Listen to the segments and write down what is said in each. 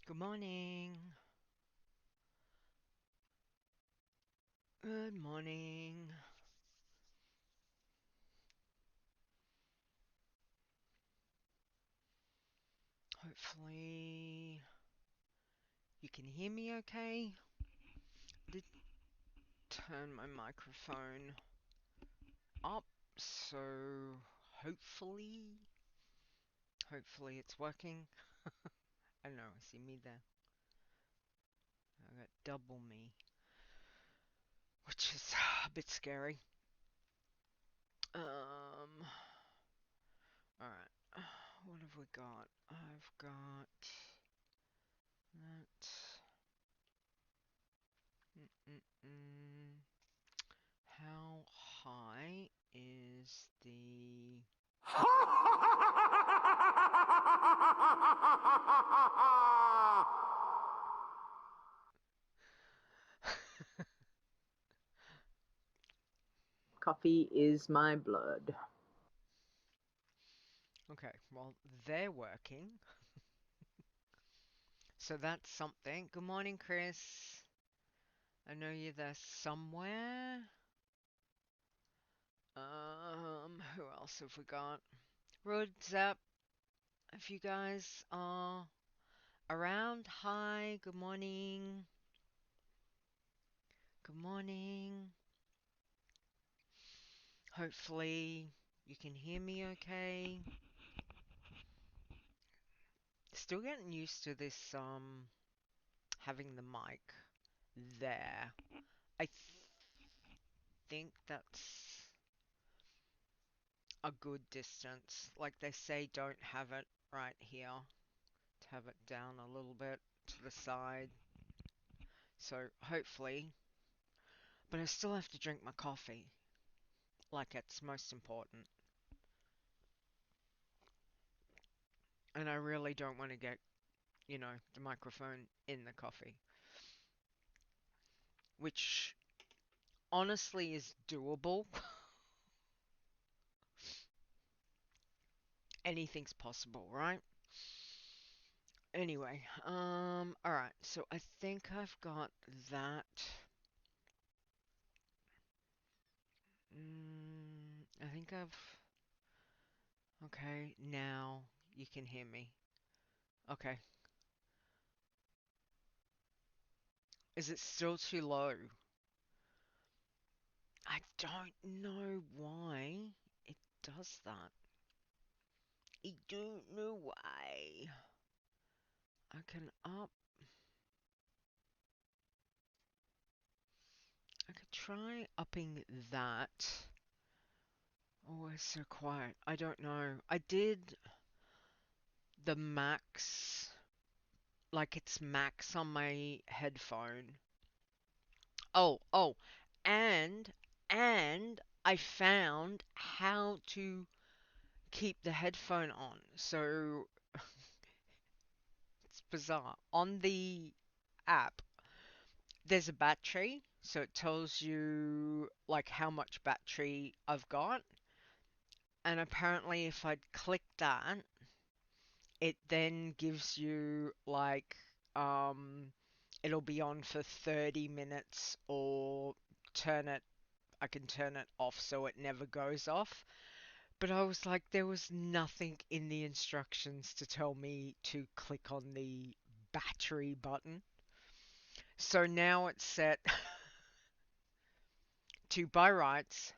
Good morning. Good morning. Hopefully you can hear me okay. I did turn my microphone up, so hopefully it's working. I don't know, I see me there. I got double me, which is a bit scary. Alright. What have we got? I've got that. Mm-mm-mm. How high is the... Coffee is my blood. Okay, well, they're working. So that's something. Good morning, Chris. I know you're there somewhere. Who else have we got? Rud, Zap, if you guys are around, hi, good morning. Good morning. Hopefully you can hear me okay. Still getting used to this, having the mic there. I think that's a good distance. Like they say, don't have it right here. To have it down a little bit to the side. So hopefully, but I still have to drink my coffee. Like it's most important. And I really don't want to get, the microphone in the coffee. Which honestly is doable. Anything's possible, right? Anyway, alright, so I think I've got that. I think I've... Okay, now you can hear me. Okay. Is it still too low? I don't know why it does that. I don't know why. I can up... I could try upping that. Oh, it's so quiet. I don't know. I did the max, like it's max on my headphone. Oh, and I found how to keep the headphone on. So it's bizarre. On the app, there's a battery, so it tells you like how much battery I've got. And apparently if I'd click that, it then gives you like it'll be on for 30 minutes or turn it I can turn it off so it never goes off. But I was like, there was nothing in the instructions to tell me to click on the battery button. So now it's set to by rights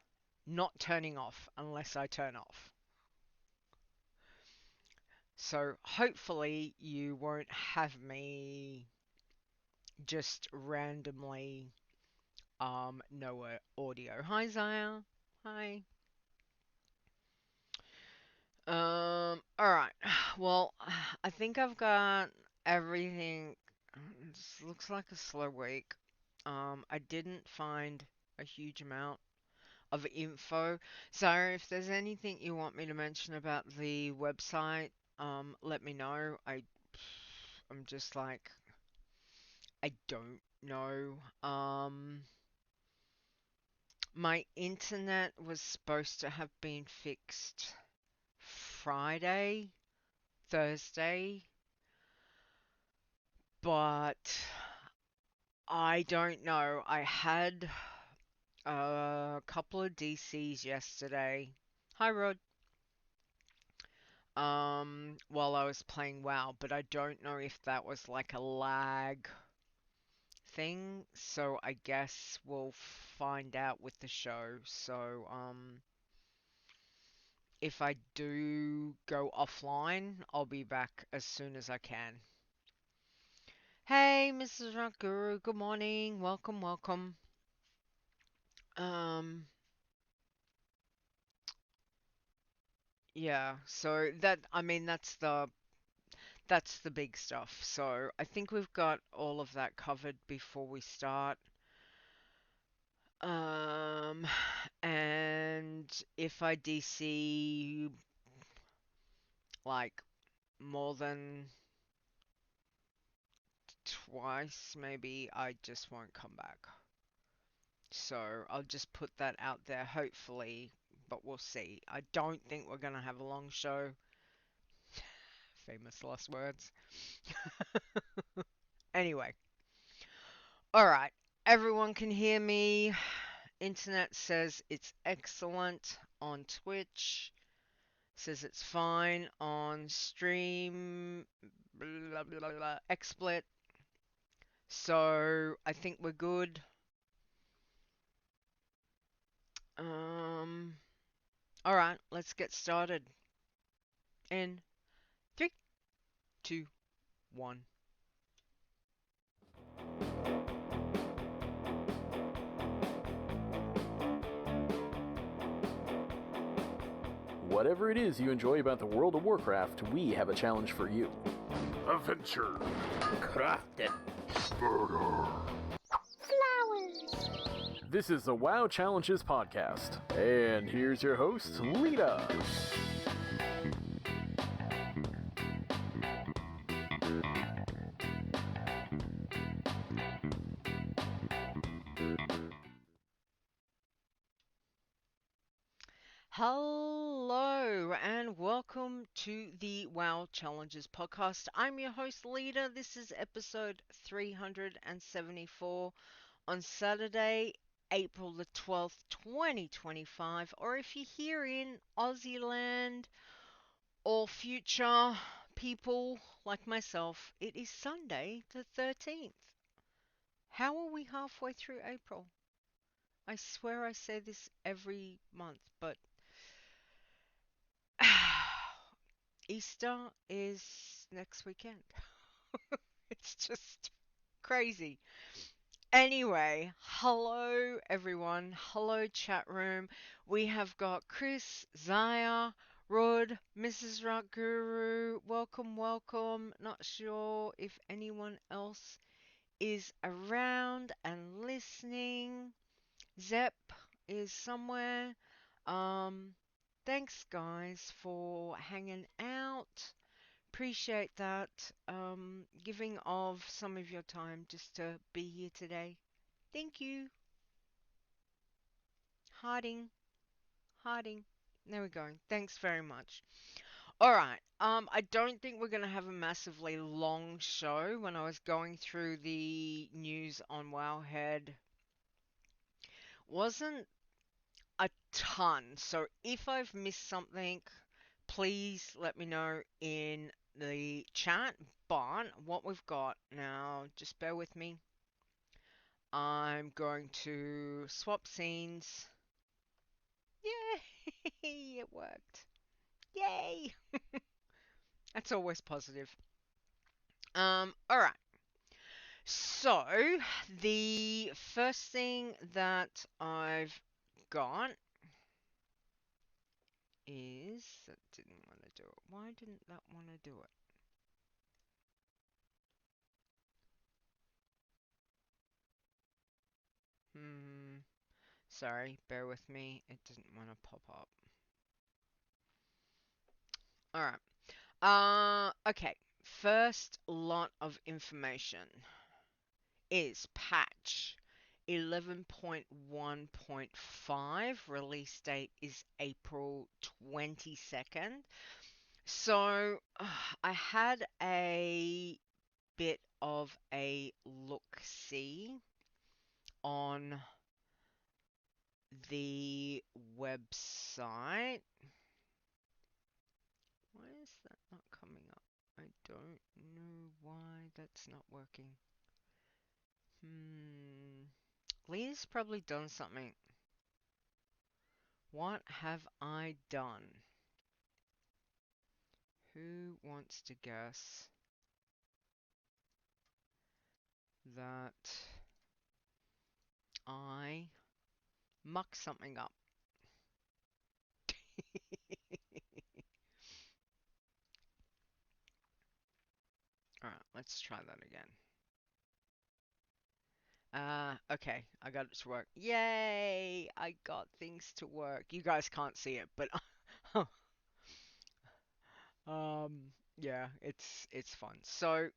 not turning off unless I turn off. So hopefully you won't have me just randomly no audio. Hi Zaya. Hi. Alright. Well, I think I've got everything. This looks like a slow week. I didn't find a huge amount of info. So if there's anything you want me to mention about the website, let me know. I'm just like, I don't know. My internet was supposed to have been fixed Friday, Thursday, but I don't know. I had a couple of DCs yesterday. Hi, Rod. While I was playing WoW, but I don't know if that was like a lag thing, so I guess we'll find out with the show. So, if I do go offline, I'll be back as soon as I can. Hey, Mrs. Rakuru, good morning. Welcome, welcome. Um, yeah, so I mean, that's the big stuff. So I think we've got all of that covered before we start. Um, and if I DC like more than twice, maybe I just won't come back. So I'll just put that out there, hopefully, but we'll see. I don't think we're gonna have a long show. Famous last words. Anyway, alright. Everyone can hear me. Internet says it's excellent on Twitch. Says it's fine on stream. Blah, blah, blah, blah, XSplit. So I think we're good. Um, all right, let's get started. In three, two, one. Whatever it is you enjoy about the World of Warcraft, we have a challenge for you. Adventure. Crafting. Murder. Flowers. This is the WoW Challenges podcast. And here's your host, Leeta. Hello and welcome to the WoW Challenges podcast. I'm your host, Leeta. This is episode 374 on Saturday, April the 12th, 2025. Or if you're here in Aussie land or future people like myself, it is Sunday the 13th. How are we halfway through April? I swear I say this every month, but Easter is next weekend. It's just crazy. Anyway, hello everyone. Hello chat room. We have got Chris, Zaya, Rod, Mrs. Rock Guru. Welcome, welcome. Not sure if anyone else is around and listening. Zep is somewhere. Um, Thanks guys for hanging out. Appreciate that. Giving of some of your time just to be here today. Thank you. Harding, Harding. There we go. Thanks very much. All right. I don't think we're gonna have a massively long show. When I was going through the news on Wowhead, wasn't a ton. So if I've missed something, please let me know in the chat. But what we've got now, just bear with me. I'm going to swap scenes. Yay! It worked. Yay! That's always positive. Alright. So, the first thing that I've got is that didn't want to do it. Why didn't that want to do it? Sorry, bear with me. It didn't want to pop up. Alright. Okay. First lot of information is patch 11.1.5. Release date is April 22nd. So, I had a bit of a look-see on the website. Why is that not coming up? I don't know why that's not working. Leeta's probably done something. What have I done? Who wants to guess that I mucked something up? Alright, let's try that again. Okay, I got it to work. Yay! I got things to work. You guys can't see it, but yeah, it's fun. So,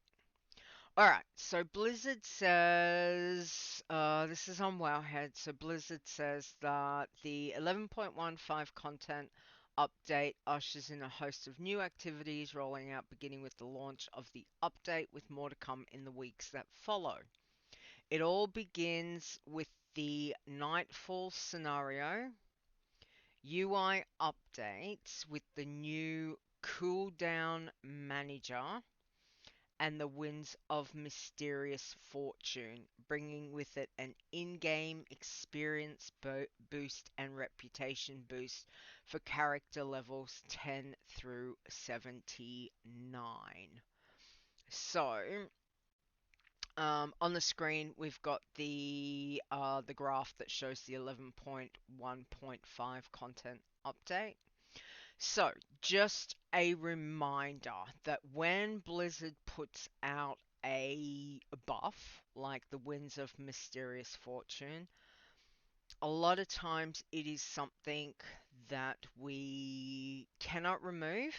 alright, so Blizzard says, this is on Wowhead, so Blizzard says that the 11.15 content update ushers in a host of new activities rolling out beginning with the launch of the update, with more to come in the weeks that follow. It all begins with the Nightfall scenario, UI updates with the new cooldown manager, and the Winds of Mysterious Fortune, bringing with it an in-game experience boost and reputation boost for character levels 10 through 79. So, on the screen, we've got the graph that shows the 11.1.5 content update. So, just a reminder that when Blizzard puts out a buff, like the Winds of Mysterious Fortune, a lot of times it is something that we cannot remove.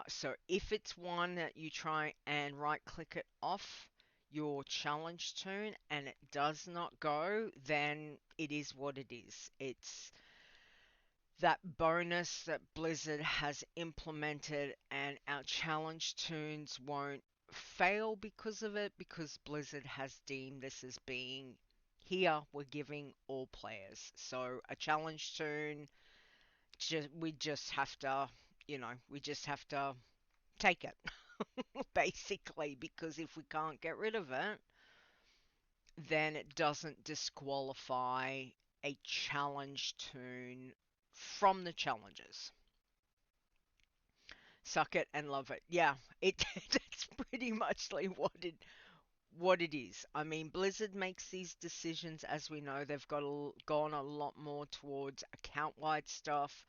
So if it's one that you try and right click it off your challenge toon and it does not go, then it is what it is. It's that bonus that Blizzard has implemented, and our challenge toons won't fail because of it, because Blizzard has deemed this as being, here we're giving all players. So a challenge toon, we just have to, we just have to take it, basically, because if we can't get rid of it, then it doesn't disqualify a challenge toon from the challenges. Suck it and love it. Yeah, that's pretty much like what it is. I mean, Blizzard makes these decisions, as we know. They've gone a lot more towards account-wide stuff,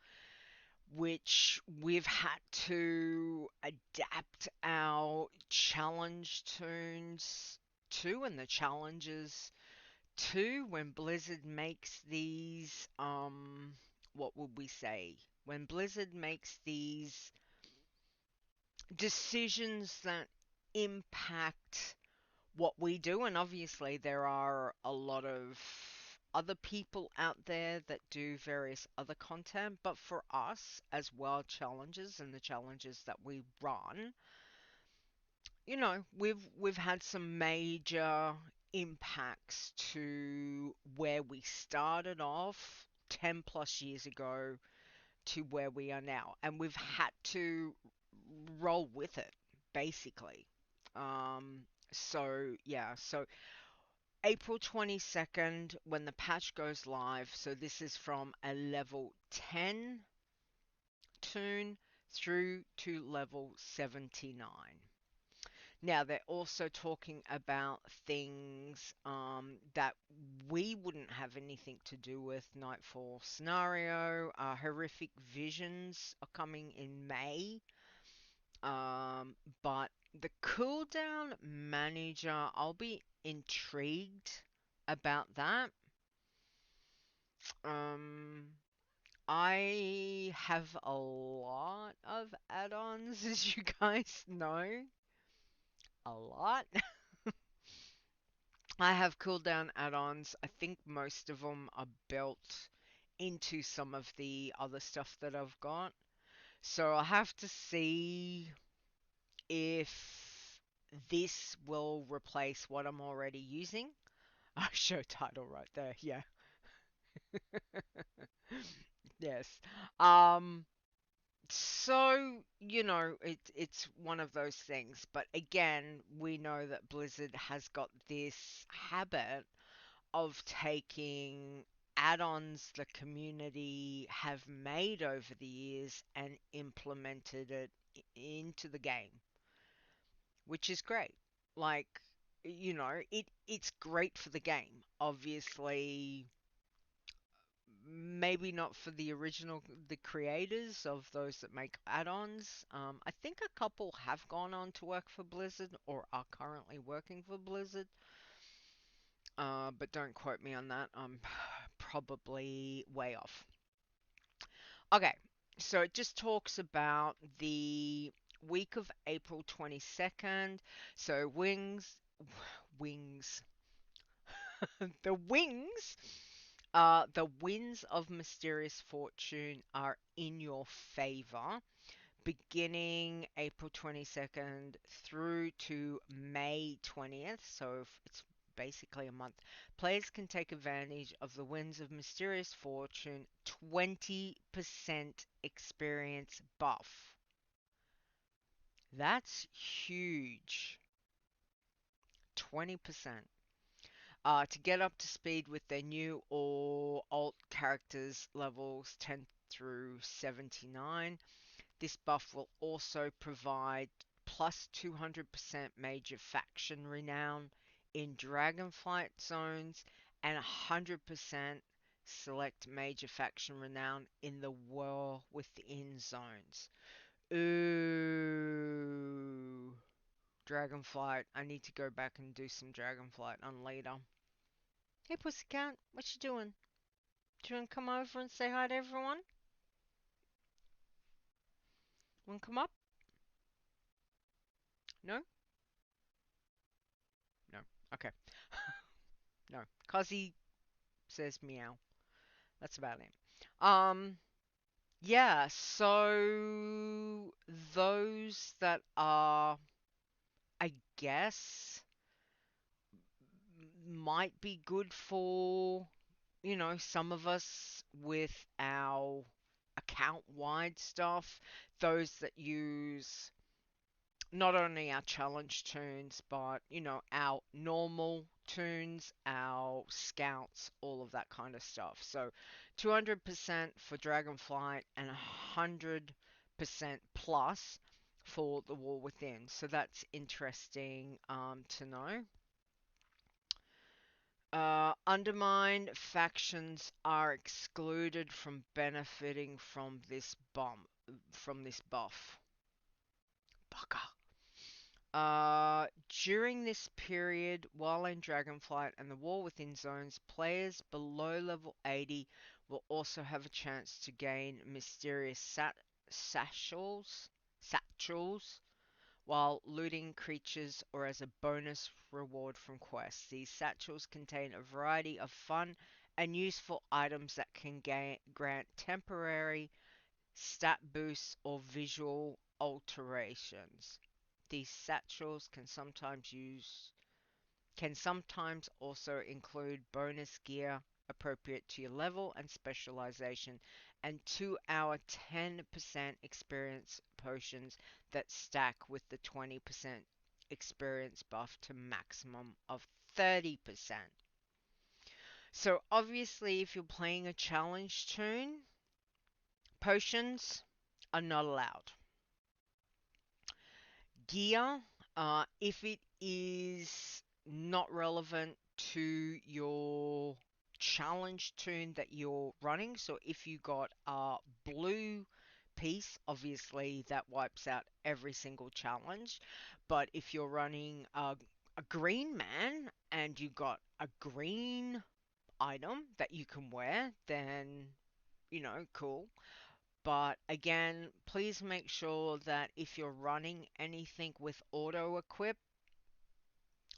which we've had to adapt our challenge toons to, and the challenges to, when Blizzard makes these, what would we say? When Blizzard makes these decisions that impact what we do, and obviously there are a lot of other people out there that do various other content, but for us as world challenges and the challenges that we run, we've had some major impacts to where we started off 10 plus years ago to where we are now, and we've had to roll with it, basically. So yeah, so April 22nd, when the patch goes live, so this is from a level 10 toon through to level 79. Now, they're also talking about things that we wouldn't have anything to do with. Nightfall scenario, horrific visions are coming in May. But the cooldown manager, I'll be intrigued about that. I have a lot of add-ons, as you guys know. A lot. I have cooldown add-ons. I think most of them are built into some of the other stuff that I've got. So I'll have to see if this will replace what I'm already using. Show title right there. Yeah. Yes. Um. So, it's one of those things. But again, we know that Blizzard has got this habit of taking add-ons the community have made over the years and implemented it into the game, which is great. Like, it's great for the game. Obviously, maybe not for the creators of those that make add-ons. I think a couple have gone on to work for Blizzard or are currently working for Blizzard. But don't quote me on that. I'm probably way off. Okay, so it just talks about the week of April 22nd. So wings, the winds of mysterious fortune are in your favor, beginning April 22nd through to May 20th. So it's basically a month. Players can take advantage of the winds of mysterious fortune 20% experience buff. That's huge. 20%. To get up to speed with their new or alt characters levels 10 through 79. This buff will also provide plus 200% major faction renown in Dragonflight zones and 100% select major faction renown in the War Within zones. Ooh. Dragonflight. I need to go back and do some Dragonflight on Leeta. Hey Pussycat, what you doing? Do you want to come over and say hi to everyone? Want to come up? No? No. Okay. No. Cuzzy says meow. That's about it. Yeah, so those that are, I guess, might be good for, some of us with our account-wide stuff, those that use not only our challenge tunes, but, our normal tunes, our scouts, all of that kind of stuff. So 200% for Dragonflight and 100% plus for the War Within. So that's interesting to know. Undermined factions are excluded from benefiting from this buff. Bugger. During this period, while in Dragonflight and the War Within zones, players below level 80 will also have a chance to gain mysterious satchels while looting creatures or as a bonus reward from quests. These satchels contain a variety of fun and useful items that can grant temporary stat boosts or visual alterations. These satchels can sometimes also include bonus gear appropriate to your level and specialization, and 2-hour 10% experience potions that stack with the 20% experience buff to maximum of 30%. So obviously if you're playing a challenge tune, potions are not allowed. Gear, if it is not relevant to your challenge tune that you're running, so if you got a blue piece, obviously that wipes out every single challenge. But if you're running a green man and you got a green item that you can wear, then cool. But again, please make sure that if you're running anything with auto equip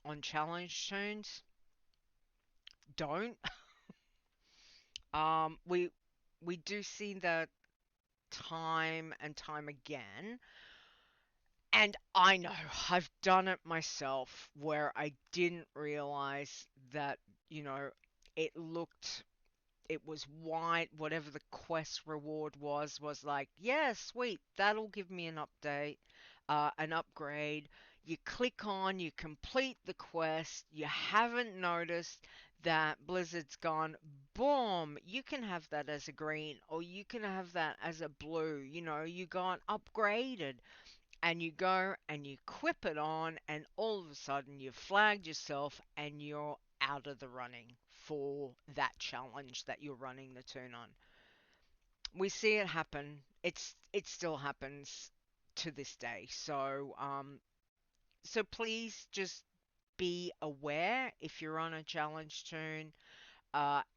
on challenge tunes, don't. We do see that time and time again, And I know I've done it myself where I didn't realize that, you know, it looked, it was white, whatever the quest reward was like, yeah, sweet, that'll give me an update, an upgrade. You click on, you complete the quest, you haven't noticed that Blizzard's gone, boom, you can have that as a green, or you can have that as a blue, you know, you got upgraded. And you go and you equip it on, and all of a sudden you've flagged yourself and you're out of the running for that challenge that you're running the turn on. We see it happen. It still happens to this day. So please just be aware if you're on a challenge turn.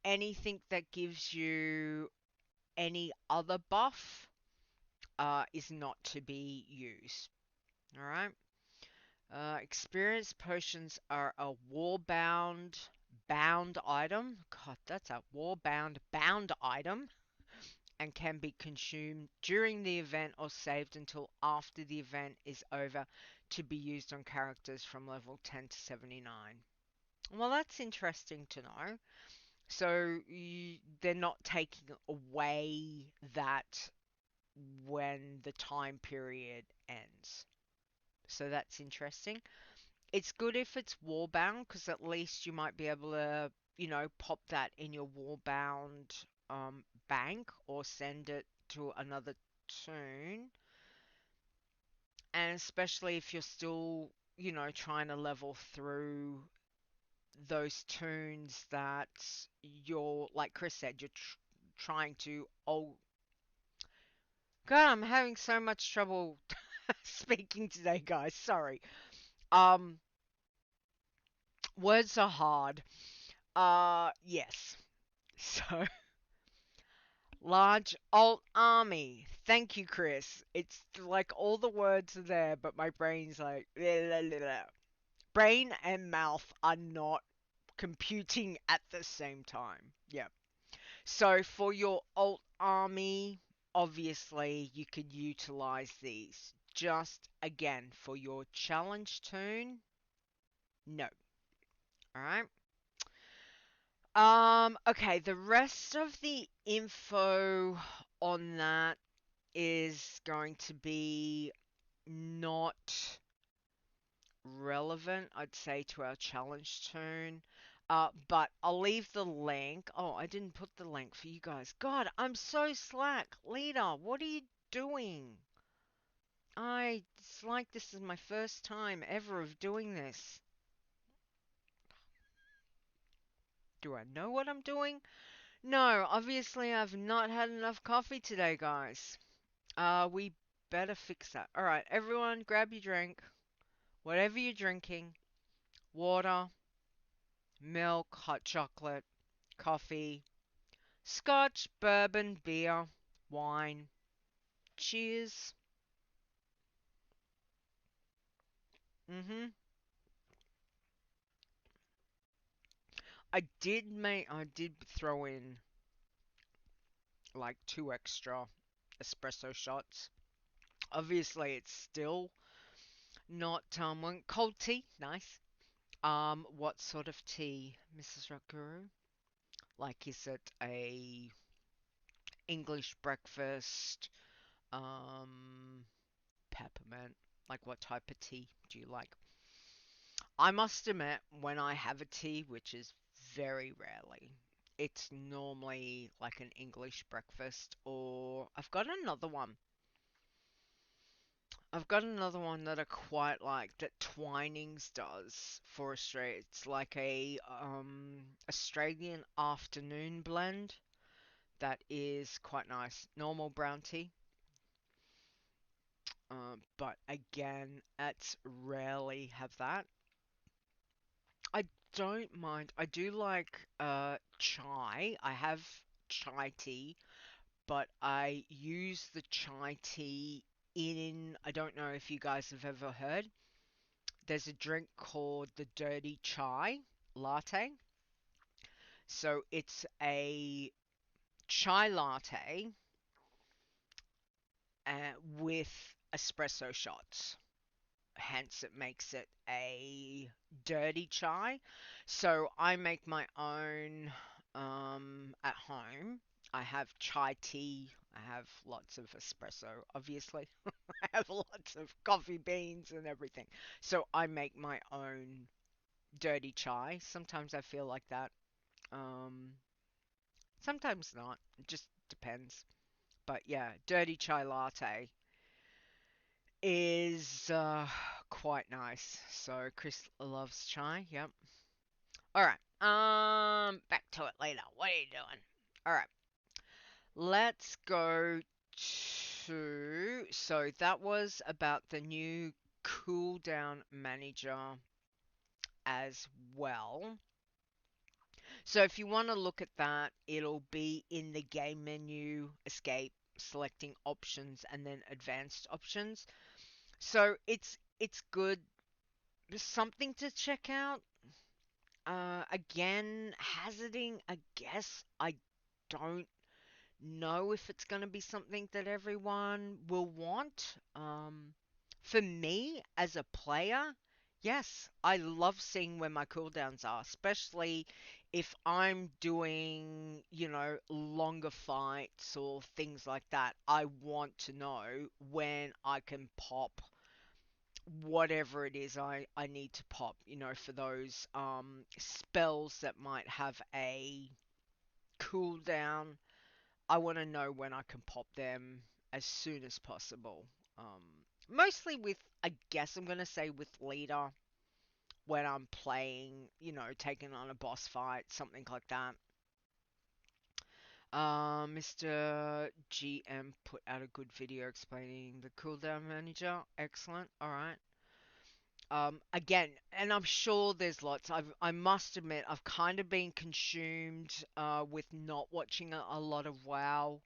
Anything that gives you any other buff is not to be used. All right. Experience potions are a bound item. God, that's a bound item and can be consumed during the event or saved until after the event is over to be used on characters from level 10 to 79. Well, that's interesting to know. So they're not taking away that when the time period ends. So that's interesting. It's good if it's warbound because at least you might be able to, you know, pop that in your warbound bank or send it to another toon. And especially if you're still, you know, trying to level through those toons that you're, like Chris said, you're trying to. Oh, God, I'm having so much trouble speaking today, guys. Sorry. Um, Words are hard. Yes. So, large alt army. Thank you, Chris. It's like all the words are there, but my brain's like, brain and mouth are not computing at the same time. Yeah. So, for your alt army, obviously, you could utilize these. Just again, for your challenge toon, no. Alright. Okay, the rest of the info on that is going to be not relevant, I'd say, to our challenge turn. But I'll leave the link. Oh, I didn't put the link for you guys. God, I'm so slack. Leeta, what are you doing? It's like this is my first time ever of doing this. Do I know what I'm doing? No, obviously I've not had enough coffee today, guys. We better fix that. Alright, everyone grab your drink. Whatever you're drinking. Water, milk, hot chocolate, coffee, scotch, bourbon, beer, wine. Cheers. Mm-hmm. I did throw in like 2 extra espresso shots. Obviously it's still not cold tea, nice. What sort of tea, Mrs. Rakuru? Like, is it a English breakfast, um, peppermint? Like, what type of tea do you like? I must admit, when I have a tea, which is very rarely, it's normally like an English breakfast, or I've got another one. I've got another one that I quite like that Twinings does for Australia. It's like a Australian afternoon blend that is quite nice. Normal brown tea. But again, it's rarely have that. I don't mind. I do like chai. I have chai tea, but I use the chai tea in. I don't know if you guys have ever heard. There's a drink called the dirty chai latte. So it's a chai latte with espresso shots. hence it makes it a dirty chai. So I make my own at home. I have chai tea. I have lots of espresso, obviously. I have lots of coffee beans and everything. So I make my own dirty chai. Sometimes I feel like that. Um, Sometimes not. It just depends. But yeah, dirty chai latte is quite nice. So Chris loves chai. Yep. All right. Back to it later. What are you doing? All right. Let's go to. So that was about the new cooldown manager as well. So if you want to look at that, it'll be in the game menu, escape, selecting options, and then advanced options. So it's good, something to check out. Again, hazarding a guess. I don't know if it's going to be something that everyone will want. For me as a player, yes, I love seeing where my cooldowns are, especially if I'm doing, longer fights or things like that. I want to know when I can pop whatever it is I need to pop, for those spells that might have a cooldown. I want to know when I can pop them as soon as possible. Um, Mostly with, I guess I'm going to say with Leeta when I'm playing, taking on a boss fight, something like that. Mr. GM put out a good video explaining the cooldown manager. Excellent. All right. Again, and I'm sure there's lots. I must admit, I've kind of been consumed with not watching a lot of WoW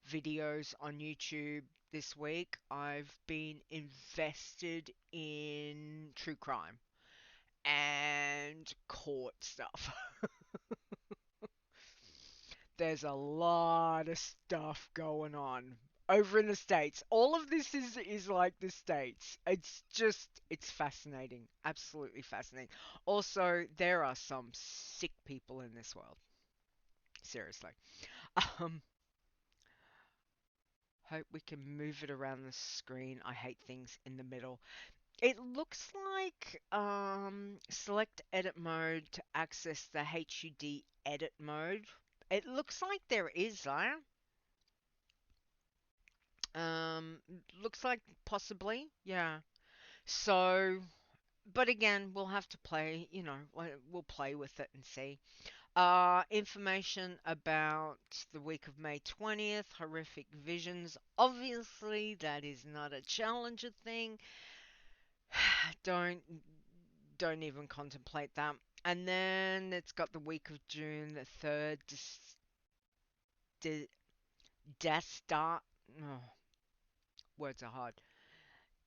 videos on YouTube this week. I've been invested in true crime and court stuff. There's a lot of stuff going on over in the States. All of this is like the States. It's fascinating. Absolutely fascinating. Also, there are some sick people in this world. Seriously. Um Hope we can move it around the screen. I hate things in the middle. It looks like select edit mode to access the HUD edit mode. It looks like there is, looks like possibly, yeah. So, but again, we'll have to play, we'll play with it and see. Information about the week of May 20th, horrific visions. Obviously, that is not a challenger thing. Don't don't even contemplate that. And then it's got the week of June the 3rd. Destar. Oh, words are hard.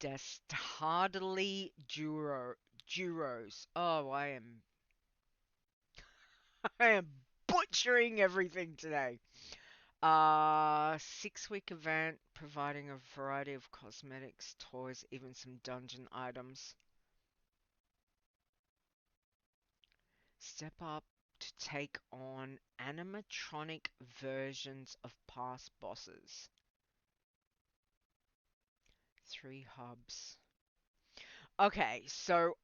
Dastardly Duros. Oh, I am butchering everything today. 6-week event providing a variety of cosmetics, toys, even some dungeon items. Step up to take on animatronic versions of past bosses. 3 hubs. Okay, so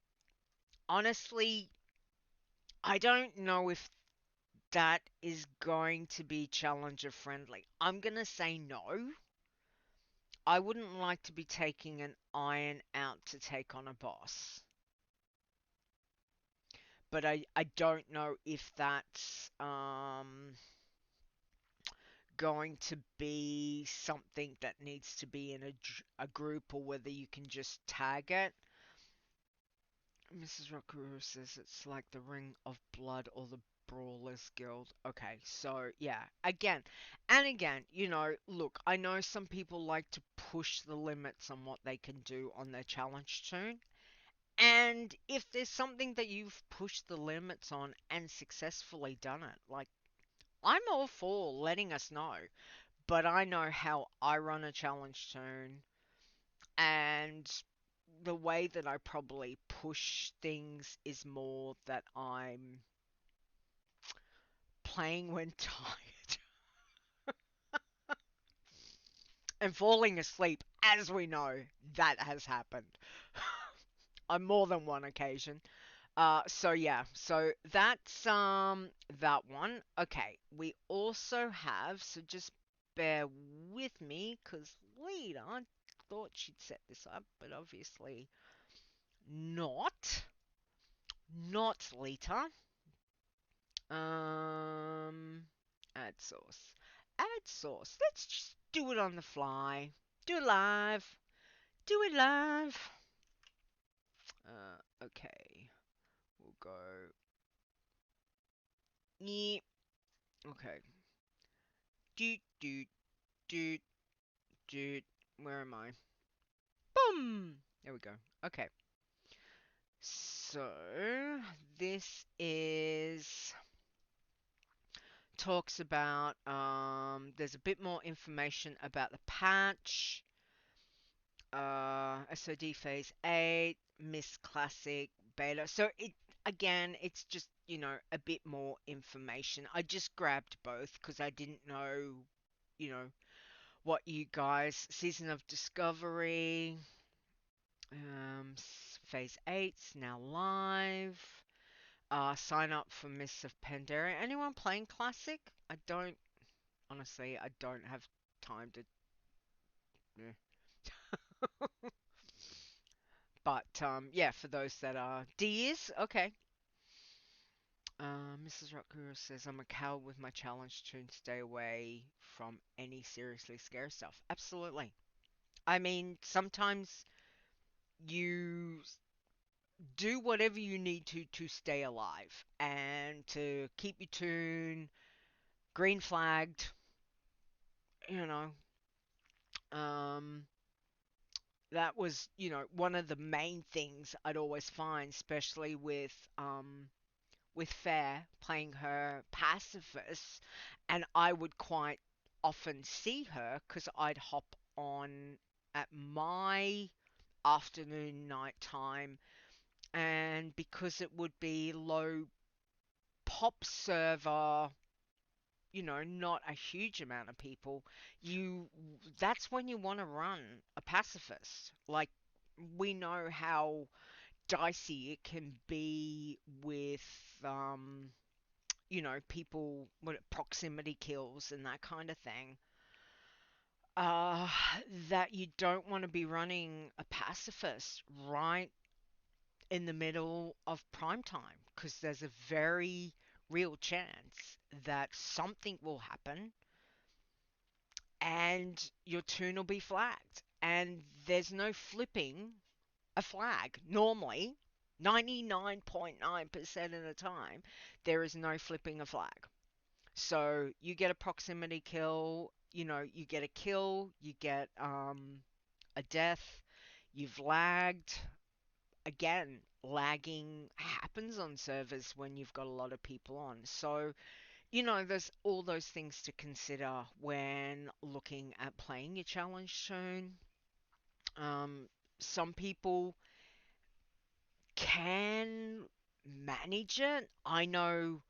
honestly, I don't know if that is going to be challenger friendly. I'm gonna say no. I wouldn't like to be taking an iron out to take on a boss. But I don't know if that's going to be something that needs to be in a group or whether you can just tag it. Mrs. Rokuru says it's like the Ring of Blood or the Brawlers Guild. Okay, so yeah, again, and again, look, I know some people like to push the limits on what they can do on their challenge tune. And if there's something that you've pushed the limits on and successfully done it, like, I'm all for letting us know. But I know how I run a challenge tune, and the way that I probably push things is more that I'm playing when tired and falling asleep, as we know, that has happened on more than one occasion. So yeah, so that's that one. Okay, we also have, so just bear with me, cause Leeta thought she'd set this up, but obviously not. Not Leeta. Add source. Add source. Let's just do it on the fly. Do it live. Do it live. Okay. We'll go. Yeah. Okay. Doot doot doot doot. Where am I? Boom. There we go. Okay. So this is talks about there's a bit more information about the patch. SOD phase 8, Miss Classic, Beta. So it again, it's just, a bit more information. I just grabbed both because I didn't know, you know, what you guys Season of Discovery, phase 8's now live. Sign up for Mists of Pandaria. Anyone playing Classic? I don't have time to. eh. But yeah, for those that are D's, okay. Mrs. Rockguru says, I'm a coward with my challenge to stay away from any seriously scary stuff. Absolutely. I mean, sometimes you do whatever you need to stay alive and to keep your tune green flagged, you know. Um, that was, one of the main things I'd always find, especially with Faire playing her pacifist, and I would quite often see her because I'd hop on at my afternoon night time, and because it would be low pop server, not a huge amount of people, you that's when you want to run a pacifist. Like, we know how dicey it can be with people, proximity kills and that kind of thing. Uh, that you don't want to be running a pacifist right in the middle of prime time because there's a very real chance that something will happen and your tune will be flagged. And there's no flipping a flag. Normally, 99.9% of the time, there is no flipping a flag. So you get a proximity kill, you get a kill, you get a death, you've lagged. Again, lagging happens on servers when you've got a lot of people on. So, there's all those things to consider when looking at playing your challenge tune. Some people can manage it. I know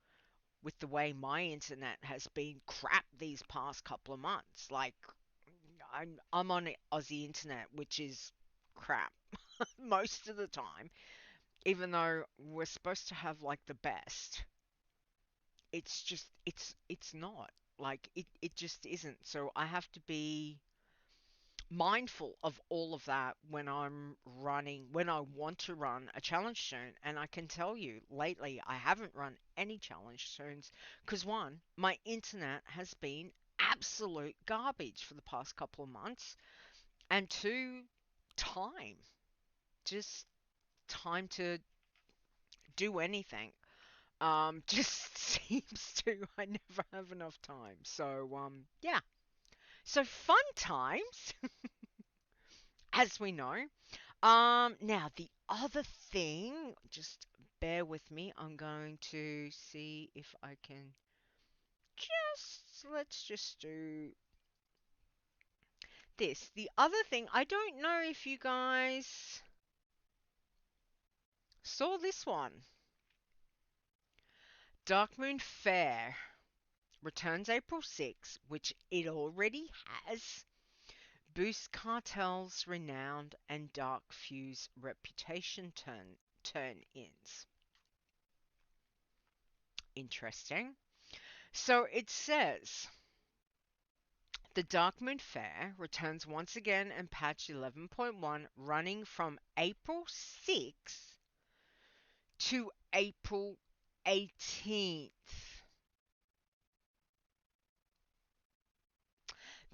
with the way my internet has been crap these past couple of months. Like, I'm on Aussie internet, which is crap most of the time. Even though we're supposed to have like the best, it's just it's not. Like, it just isn't. So I have to be mindful of all of that when I want to run a challenge zone. And I can tell you, lately, I haven't run any challenge zones because one, my internet has been absolute garbage for the past couple of months, and two, time. Just time to do anything. Just seems to, I never have enough time. So, yeah. So fun times, as we know. Now the other thing, just bear with me. I'm going to see if I can let's just do this. The other thing, I don't know if you guys Saw this one. Darkmoon Faire returns April 6, which it already has. Boosts Cartel's renowned and Dark Fuse reputation turn-ins. Interesting. So it says the Darkmoon Faire returns once again in patch 11.1, running from April 6th to April 18th.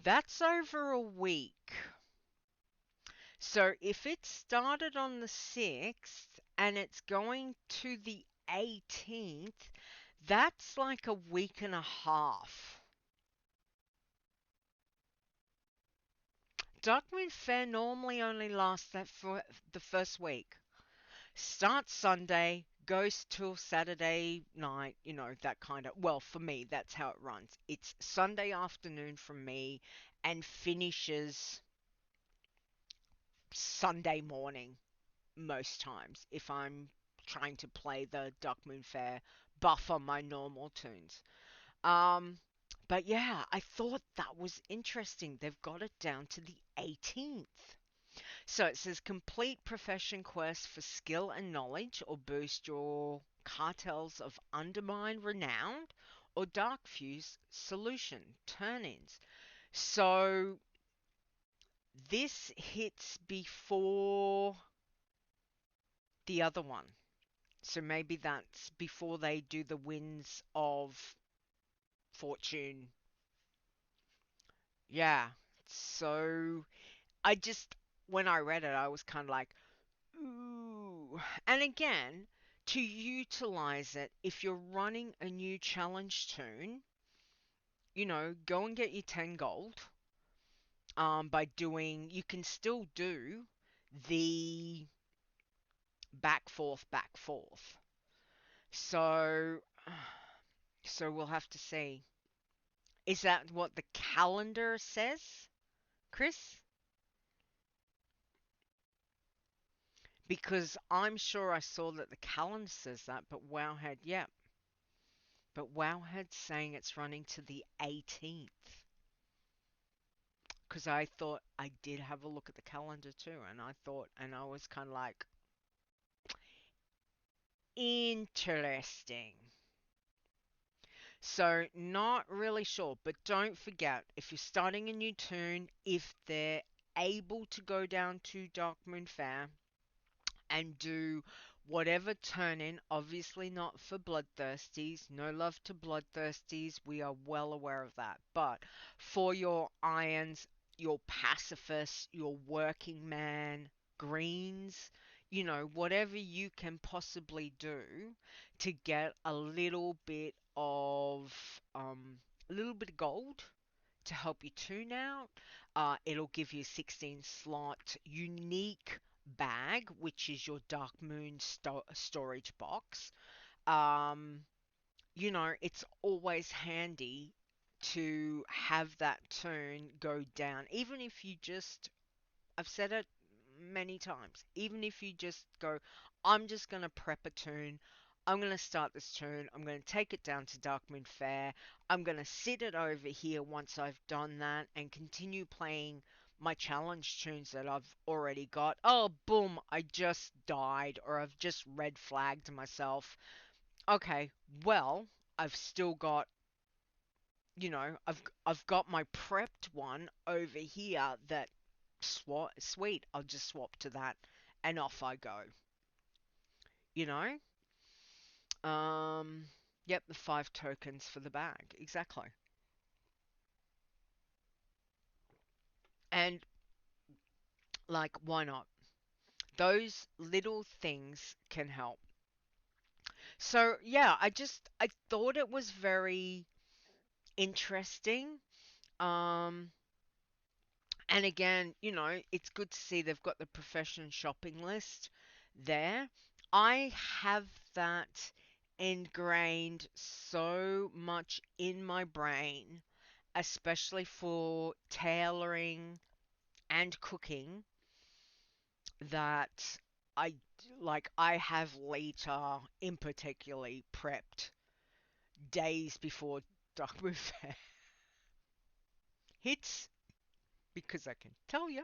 That's over a week. So if it started on the 6th and it's going to the 18th, that's like a week and a half. Darkmoon Faire normally only lasts that for the first week. Starts Sunday, goes till Saturday night, that kind of. Well, for me, that's how it runs. It's Sunday afternoon from me and finishes Sunday morning most times if I'm trying to play the Darkmoon Faire buff on my normal tunes. Um, but yeah, I thought that was interesting. They've got it down to the 18th. So it says complete profession quest for skill and knowledge or boost your cartels of undermine renowned or dark fuse solution turn-ins. So this hits before the other one. So maybe that's before they do the Winds of Fortune. Yeah. So I just, when I read it, I was kind of like, ooh. And again, to utilize it, if you're running a new challenge tune, go and get your 10 gold. By doing, you can still do the back forth, back forth. So, so we'll have to see. Is that what the calendar says, Chris? Because I'm sure I saw that the calendar says that, but Wowhead, yeah. But Wowhead's saying it's running to the 18th. Because I thought I did have a look at the calendar too, and I was kind of like, interesting. So, not really sure, but don't forget, if you're starting a new tune, if they're able to go down to Darkmoon Faire and do whatever turn in, obviously not for bloodthirsties, no love to bloodthirsties, we are well aware of that, but for your irons, your pacifists, your working man, greens, whatever you can possibly do to get a little bit of gold to help you tune out. It'll give you a 16 slot unique bag, which is your Dark Moon storage box. Um, it's always handy to have that tune go down, even if you just, I've said it many times, even if you just go, I'm just going to prep a tune. I'm going to start this tune. I'm going to take it down to Darkmoon Faire. I'm going to sit it over here once I've done that and continue playing my challenge tunes that I've already got. Oh, boom, I just died, or I've just red flagged myself. Okay, well, I've still got, I've got my prepped one over here that sweet, I'll just swap to that and off I go. You know? Um, yep, the 5 tokens for the bag. Exactly. And, like, why not? Those little things can help. So, yeah, I thought it was very interesting. Um, and again, it's good to see they've got the profession shopping list there. I have that ingrained so much in my brain, especially for tailoring and cooking, that I I have Leeta in particularly prepped days before Darkmoon Faire hits, because I can tell you,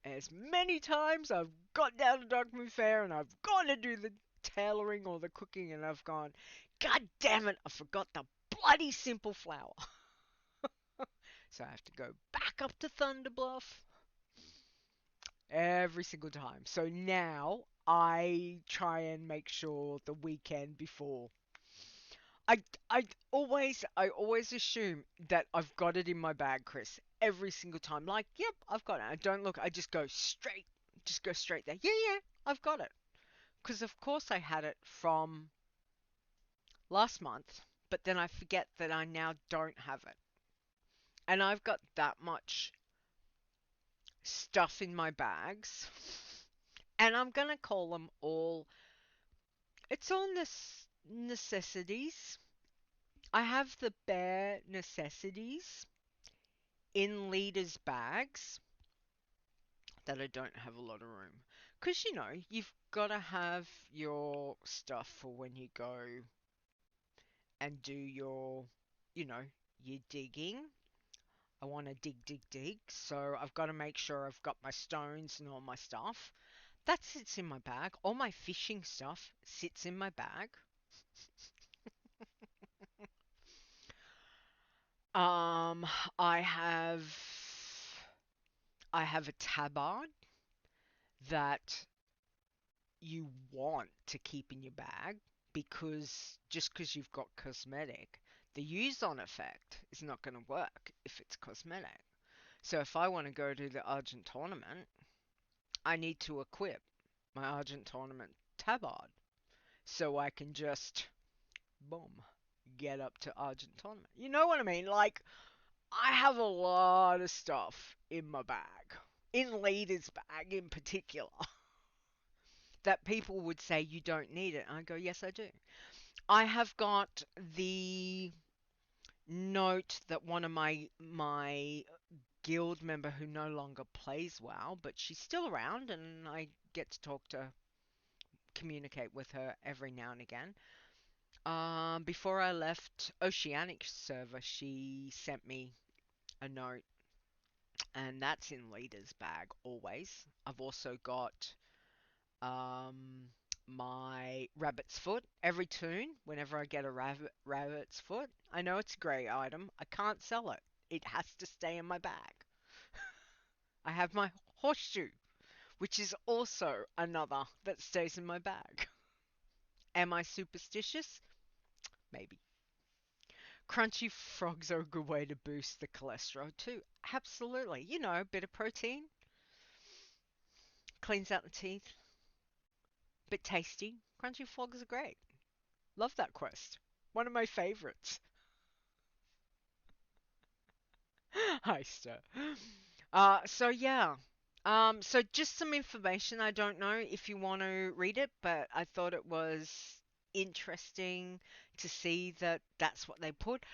as many times I've got down to Darkmoon Faire and I've gone to do the tailoring or the cooking and I've gone, God damn it, I forgot the bloody simple flour. So I have to go back up to Thunderbluff every single time. So now I try and make sure the weekend before. I, I always assume that I've got it in my bag, Chris, every single time. Like, yep, I've got it. I don't look. I just go straight there. Yeah, yeah, I've got it. Because of course I had it from last month, but then I forget that I now don't have it, and I've got that much stuff in my bags, and I'm gonna call them all. It's all necessities. I have the bare necessities in leaders' bags that I don't have a lot of room. Because, you've got to have your stuff for when you go and do you know, your digging. I want to dig, dig, dig. So I've got to make sure I've got my stones and all my stuff. That sits in my bag. All my fishing stuff sits in my bag. Um, I have I have a tabard that you want to keep in your bag, because just because you've got cosmetic, the use on effect is not going to work if it's cosmetic. So if I want to go to the Argent tournament, I need to equip my Argent tournament tabard so I can just boom get up to Argent tournament. You know what I mean? Like, I have a lot of stuff in my bag, in Leader's bag in particular, that people would say you don't need it. And I go, yes, I do. I have got the note that one of my guild member who no longer plays WoW, but she's still around, and I get to talk to communicate with her every now and again. Before I left Oceanic server, she sent me a note, and that's in Leader's bag always. I've also got um, my rabbit's foot. Every tune, whenever I get a rabbit's foot, I know it's a grey item. I can't sell it. It has to stay in my bag. I have my horseshoe, which is also another that stays in my bag. Am I superstitious? Maybe. Crunchy frogs are a good way to boost the cholesterol too. Absolutely. A bit of protein cleans out the teeth. Bit tasty. Crunchy frogs are great. Love that quest. One of my favorites. Heister. So yeah. So just some information. I don't know if you want to read it, but I thought it was interesting to see that that's what they put.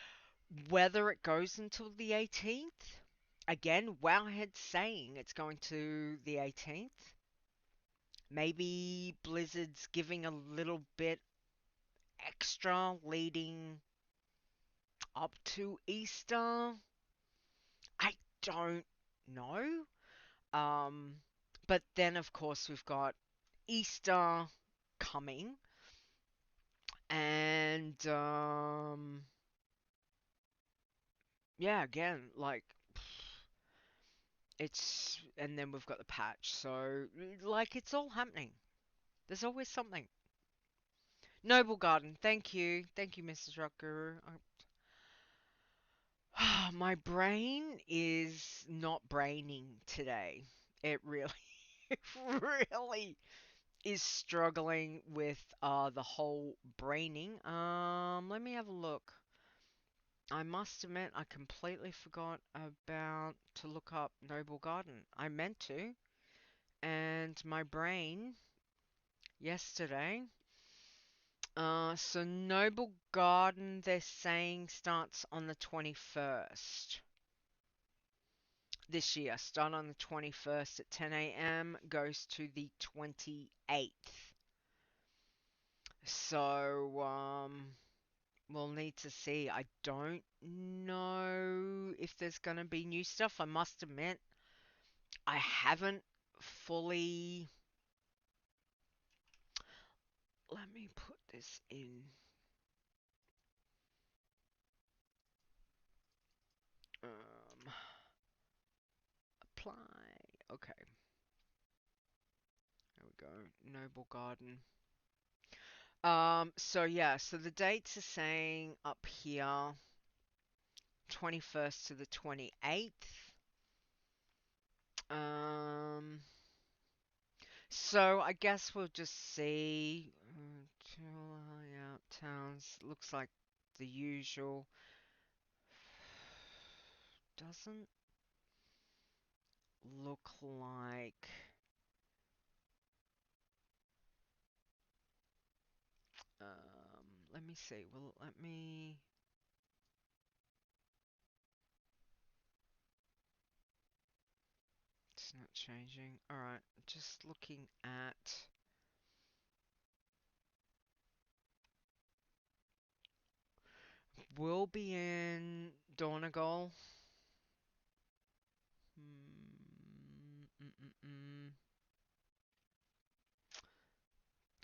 Whether it goes until the 18th, again, Wowhead's saying it's going to the 18th. Maybe Blizzard's giving a little bit extra leading up to Easter. I don't know. Um, but then, of course, we've got Easter coming, and yeah, again, like and then we've got the patch, so like it's all happening. There's always something. Noble Garden, thank you, Mrs. Rocker. My brain is not braining today. It really, it really is struggling with the whole braining. Let me have a look. I must admit, I completely forgot about to look up Noble Garden. I meant to, and my brain yesterday. So Noble Garden, they're saying starts on the 21st. this year. Start on the 21st at 10 a.m., goes to the 28th. So, we'll need to see. I don't know if there's going to be new stuff. I must admit, I haven't fully. Let me put this in. Apply. Okay. There we go. Noble Garden. So yeah, so the dates are saying up here 21st to the 28th. So I guess we'll just see. Yeah, towns. Looks like the usual. Doesn't look like. Let me see. Well, let me. It's not changing. Alright, just looking at. We'll be in Donegal.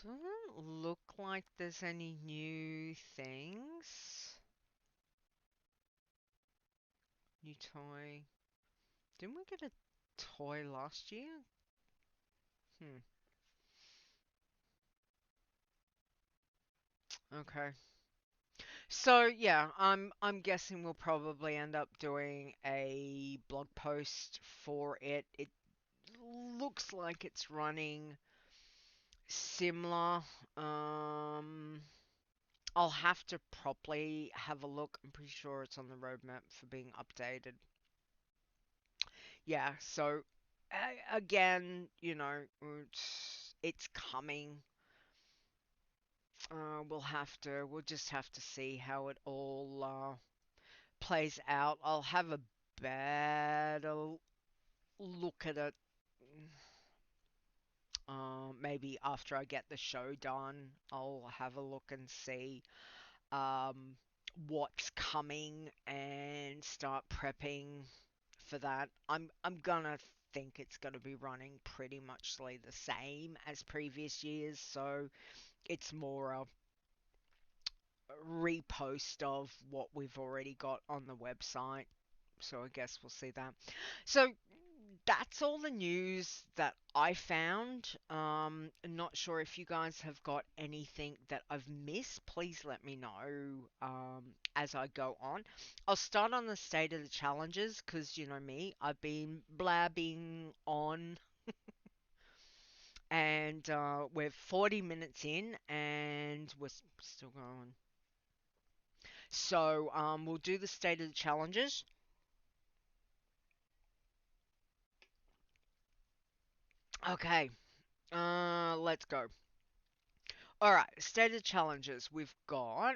Doesn't look like there's any new things. New toy. Didn't we get a toy last year? Okay. So yeah, I'm guessing we'll probably end up doing a blog post for it. It looks like it's running similar. I'll have to properly have a look. I'm pretty sure it's on the roadmap for being updated. Yeah, so again, it's coming. We'll just have to see how it all plays out. I'll have a better look at it. Maybe after I get the show done, I'll have a look and see what's coming and start prepping for that. I'm gonna think it's gonna be running pretty much the same as previous years, so it's more a repost of what we've already got on the website. So I guess we'll see that. So that's all the news that I found. Not sure if you guys have got anything that I've missed. Please let me know as I go on. I'll start on the state of the challenges because you know me, I've been blabbing on, and we're 40 minutes in, and we're still going. So we'll do the state of the challenges. Okay, let's go. All right, state of the challenges. We've got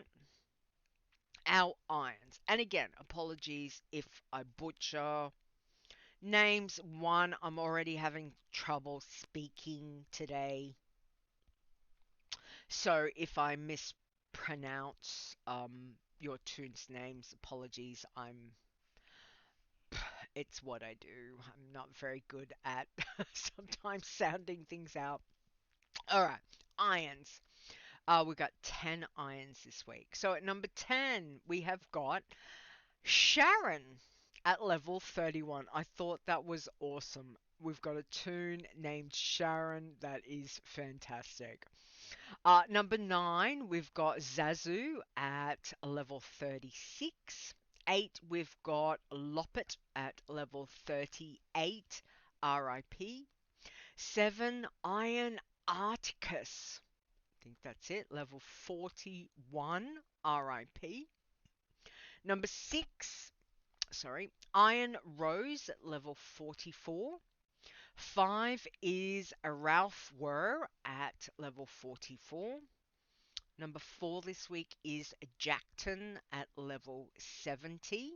our irons. And again, apologies if I butcher names. One, I'm already having trouble speaking today. So if I mispronounce your tunes names, apologies. It's what I do. I'm not very good at sometimes sounding things out. All right, irons. We got 10 irons this week. So at number 10, we have got Sharon at level 31. I thought that was awesome. We've got a toon named Sharon. That is fantastic. Number 9, we've got Zazu at level 36. 8, we've got Loppet at level 38. RIP. 7, Iron Articus. I think that's it. Level 41. RIP. Number 6, Iron Rose at level 44. 5 is a Ralph Wurr at level 44. Number 4 this week is Jackton at level 70.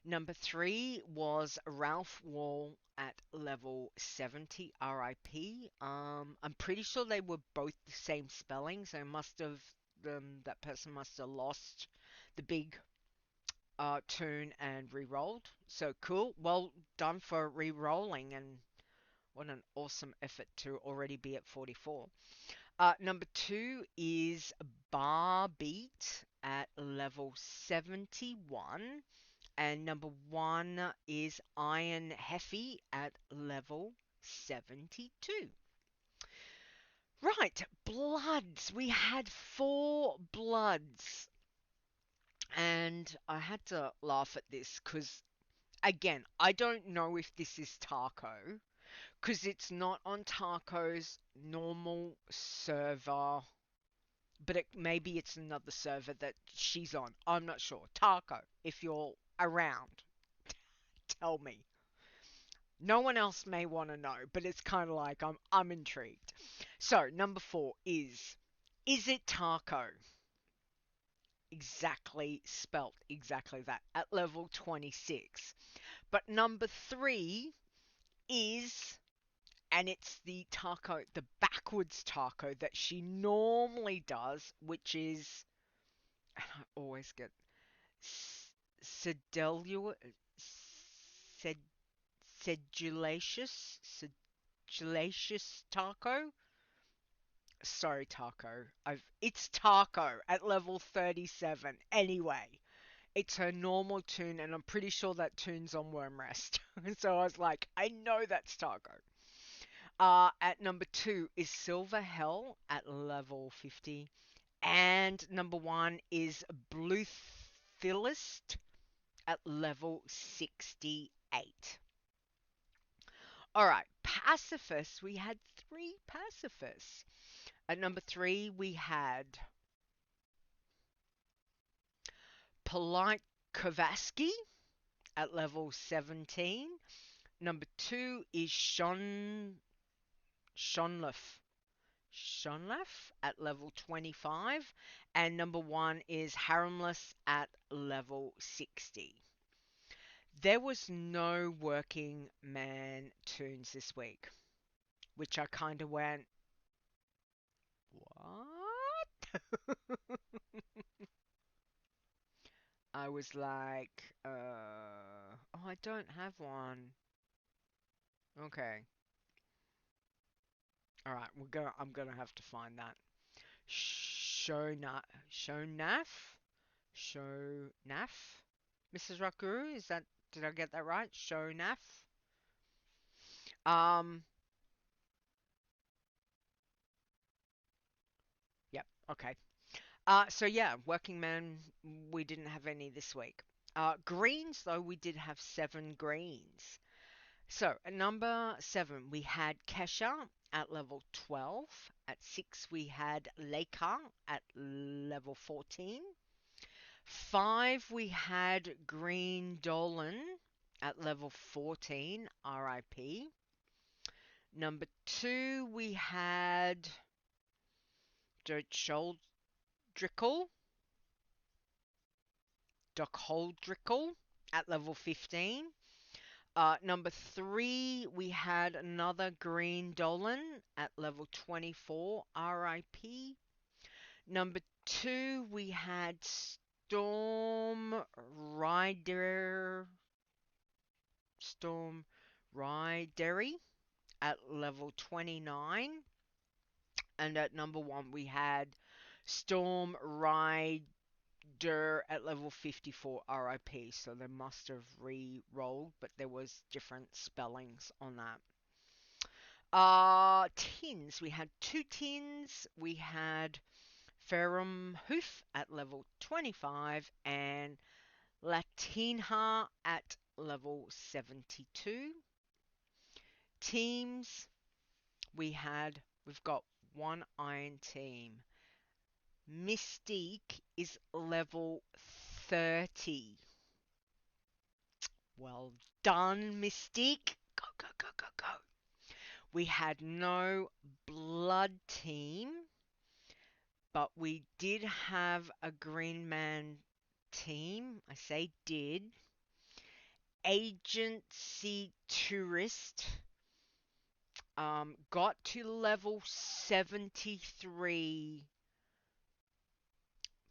Number 3 was Ralph Wall at level 70 RIP. I'm pretty sure they were both the same spelling, so that person must have lost the big tune and re-rolled. So cool. Well done for re-rolling, and what an awesome effort to already be at 44. Number 2 is Bar Beat at level 71. And number 1 is Iron Heffy at level 72. Right, bloods. We had 4 bloods. And I had to laugh at this because, again, I don't know if this is Taco because it's not on Taco's normal server, but maybe it's another server that she's on. I'm not sure. Taco, if you're around, tell me. No one else may want to know, but it's kind of like I'm intrigued. So number 4 is it Taco? Exactly spelt exactly that at level 26. But number 3 is, and it's the taco, the backwards taco that she normally does, which is, and I always get sedulous, sed, sedulacious, sedulacious taco. Sorry, taco. It's taco at level 37. Anyway, it's her normal tune, and I'm pretty sure that tune's on Worm Rest. So I was like, I know that's taco. At number 2 is Silver Hell at level 50. And number 1 is Bluethilist at level 68. Alright, pacifists. We had 3 pacifists. At number 3, we had Polite Kovaski at level 17. Number 2 is Shonlef at level 25. And number 1 is Harmless at level 60. There was no working man tunes this week, which I kind of went, what? I was like, oh, I don't have one. Okay. All right, I'm gonna have to find that. Shonaf? Shonaf? Mrs. Rakuru, did I get that right? Shonaf? Um, yep, okay. So yeah, working man, we didn't have any this week. Greens, though, we did have 7 greens. So at number 7, we had Kesha at level 12. At 6, we had Leica at level 14. 5, we had Green Dolan at level 14, RIP. Number 2, we had Doc Holdrickle at level 15. Number 3, we had another Green Dolan at level 24, RIP. Number 2, we had Storm Ridery at level 29. And at number 1, we had Storm Rider at level 54 RIP, so they must have re-rolled, but there was different spellings on that. Tins. We had 2 tins. We had Ferrum Hoof at level 25 and Latinha at level 72. Teams. We've got 1 iron team. Mystique is level 30. Well done, Mystique. Go, go, go, go, go. We had no blood team, but we did have a green man team. I say did. agency tourist. Got to level 73,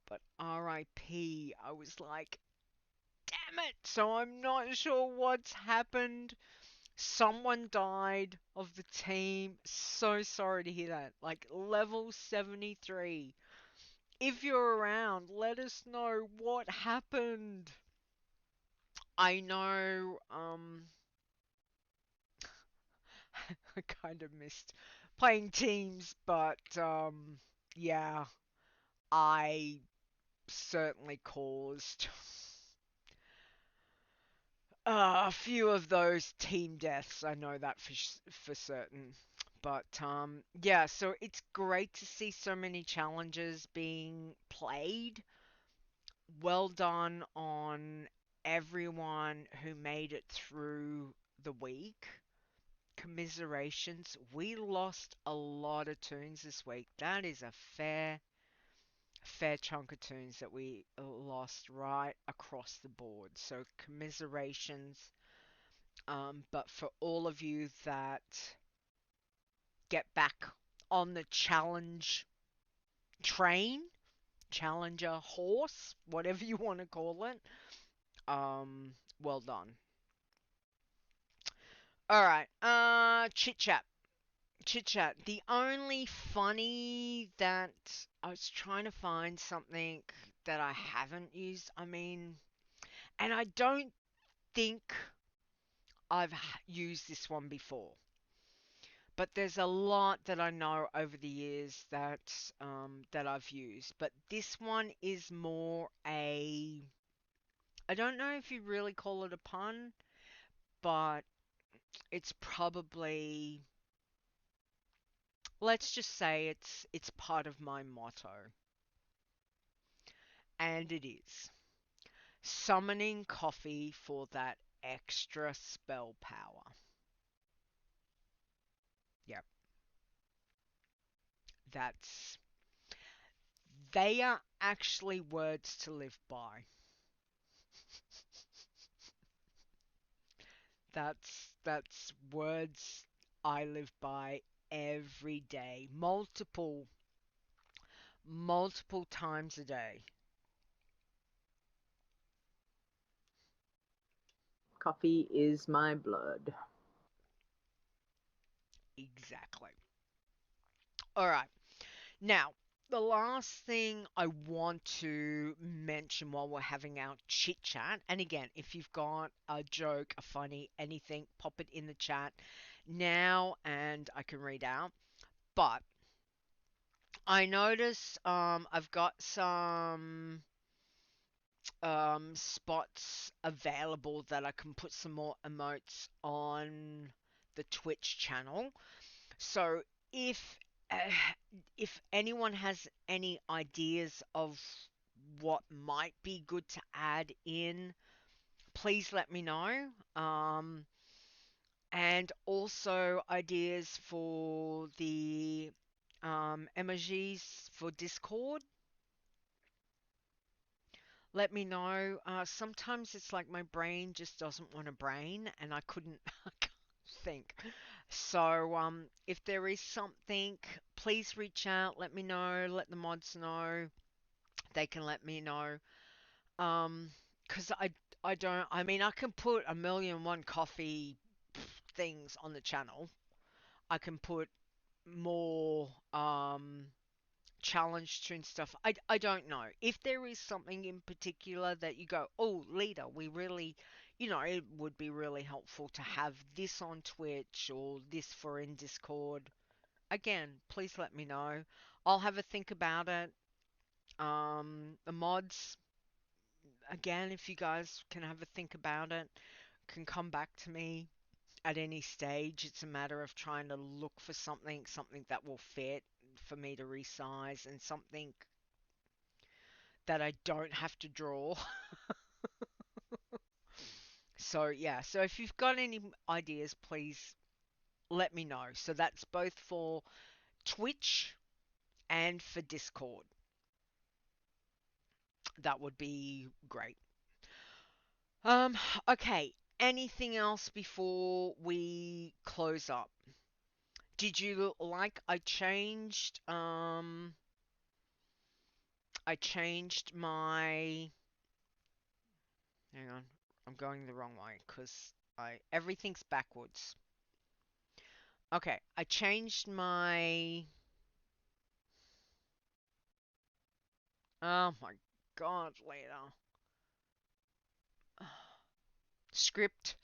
but RIP. I was like, damn it! So I'm not sure what's happened. Someone died of the team. So sorry to hear that. Like, level 73. If you're around, let us know what happened. I know, I kind of missed playing teams, but, yeah, I certainly caused a few of those team deaths. I know that for certain. But yeah, so it's great to see so many challenges being played. Well done on everyone who made it through the week. Commiserations. We lost a lot of tunes this week. That is a fair chunk of tunes that we lost right across the board. So commiserations. But for all of you that get back on the challenge train, challenger horse, whatever you want to call it, well done. All right, chit chat. Chit chat. The only funny that I was trying to find something that I haven't used. I mean, and I don't think I've used this one before. But there's a lot that I know over the years that I've used. But this one is more a, I don't know if you really call it a pun, but it's probably, let's just say it's part of my motto. And it is summoning coffee for that extra spell power. Yep, that's, they are actually words to live by. That's words I live by every day, multiple times a day. Coffee is my blood. Exactly. All right. Now, the last thing I want to mention while we're having our chit chat, and again, if you've got a joke, a funny, anything, pop it in the chat now and I can read out. But I notice I've got some spots available that I can put some more emotes on the Twitch channel. So if uh, if anyone has any ideas of what might be good to add in, please let me know. And also ideas for the emojis for Discord. Let me know. Sometimes it's like my brain just doesn't want a brain, and I couldn't I can't think. So, if there is something, please reach out. Let me know. Let the mods know. They can let me know. 'Cause I don't. I mean, I can put a million one coffee things on the channel. I can put more challenge to and stuff. I don't know. If there is something in particular that you go, oh, leader, we really, it would be really helpful to have this on Twitch or this for in Discord. Again, please let me know. I'll have a think about it. The mods, again, if you guys can have a think about it, can come back to me at any stage. It's a matter of trying to look for something that will fit for me to resize and something that I don't have to draw. So yeah, so if you've got any ideas, please let me know. So that's both for Twitch and for Discord. That would be great. Um, okay. anything else before we close up? Did you like I changed my hang on, I'm going the wrong way because I everything's backwards. Okay, I changed my oh my god, Leeta. Script,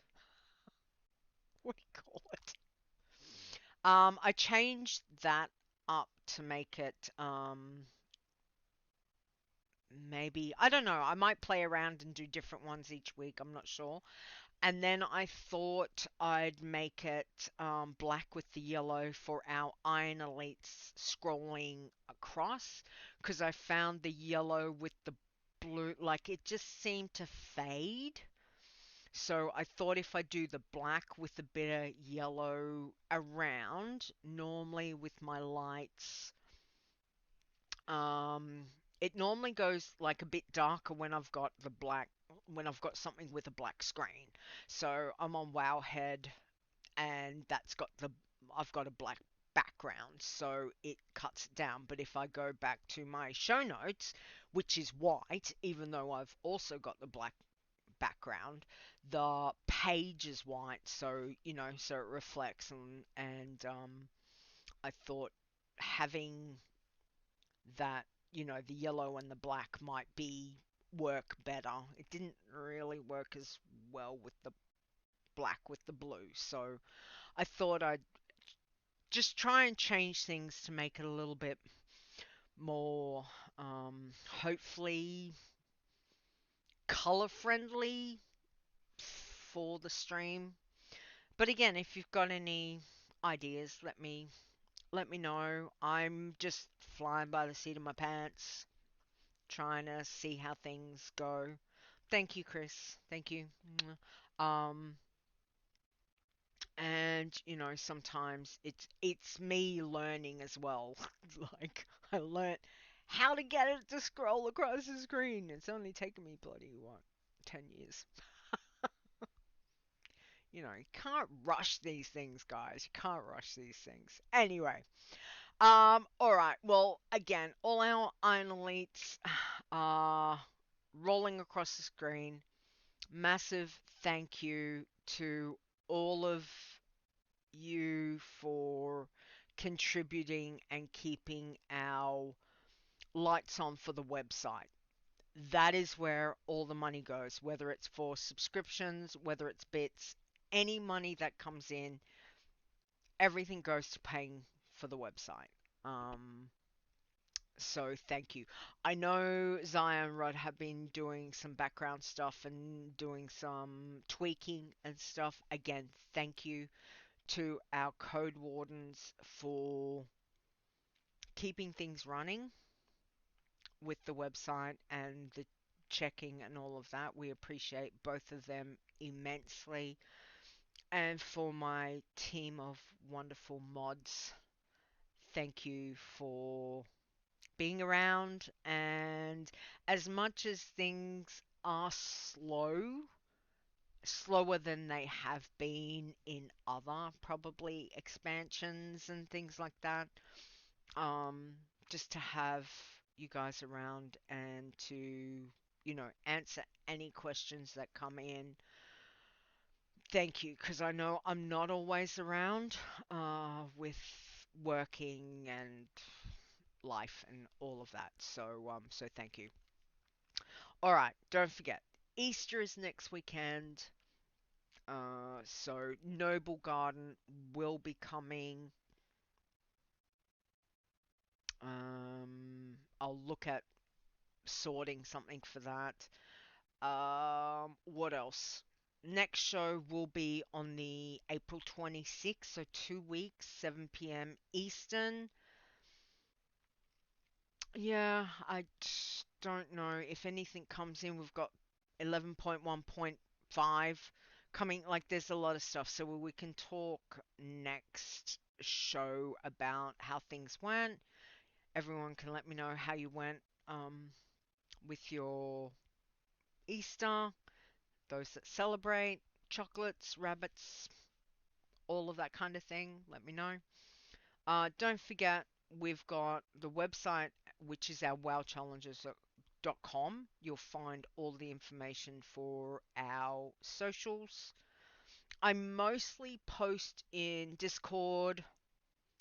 what do you call it? I changed that up to make it maybe I don't know. I might play around and do different ones each week. I'm not sure. And then I thought I'd make it black with the yellow for our Iron Elites scrolling across because I found the yellow with the blue, like it just seemed to fade. So I thought if I do the black with a bit of yellow around, normally with my lights, um, it normally goes like a bit darker when I've got the black, when I've got something with a black screen. So I'm on Wowhead and that's got the, I've got a black background, so it cuts it down. But if I go back to my show notes, which is white, even though I've also got the black background, the page is white, so so it reflects and I thought having that, the yellow and the black might be work better. It didn't really work as well with the black with the blue. So I thought I'd just try and change things to make it a little bit more, hopefully color friendly for the stream. But again, if you've got any ideas, let me know. I'm just flying by the seat of my pants, trying to see how things go. Thank you, Chris. Thank you. Um, and sometimes it's me learning as well. Like I learnt how to get it to scroll across the screen. It's only taken me bloody what 10 years. You can't rush these things, guys. You can't rush these things. Anyway, all right. Well, again, all our Iron Elites are rolling across the screen. Massive thank you to all of you for contributing and keeping our lights on for the website. That is where all the money goes, whether it's for subscriptions, whether it's bits, any money that comes in, everything goes to paying for the website. So thank you. I know Zion and Rod have been doing some background stuff and doing some tweaking and stuff. Again, thank you to our code wardens for keeping things running with the website and the checking and all of that. We appreciate both of them immensely. And for my team of wonderful mods, thank you for being around. And as much as things are slower than they have been in other probably expansions and things like that, um, just to have you guys around and to, answer any questions that come in. Thank you, because I know I'm not always around with working and life and all of that. So thank you. All right, don't forget, Easter is next weekend. So Noble Garden will be coming. I'll look at sorting something for that. What else? Next show will be on the April 26th, so 2 weeks, 7 p.m. Eastern. Yeah, I don't know if anything comes in. We've got 11.1.5 coming. Like, there's a lot of stuff, so we can talk next show about how things went. Everyone can let me know how you went with your Easter. Those that celebrate, chocolates, rabbits, all of that kind of thing, let me know. Don't forget, we've got the website, which is our wowchallenges.com. You'll find all the information for our socials. I mostly post in Discord,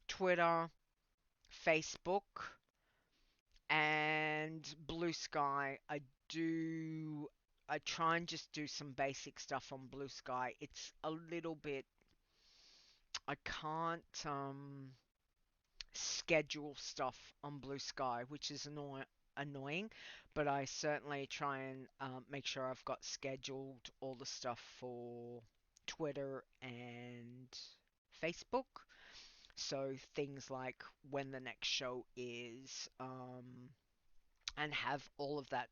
Twitter, Facebook, and Bluesky. I try and just do some basic stuff on Bluesky. It's a little bit, I can't schedule stuff on Bluesky, which is annoying, but I certainly try and make sure I've got scheduled all the stuff for Twitter and Facebook. So things like when the next show is, and have all of that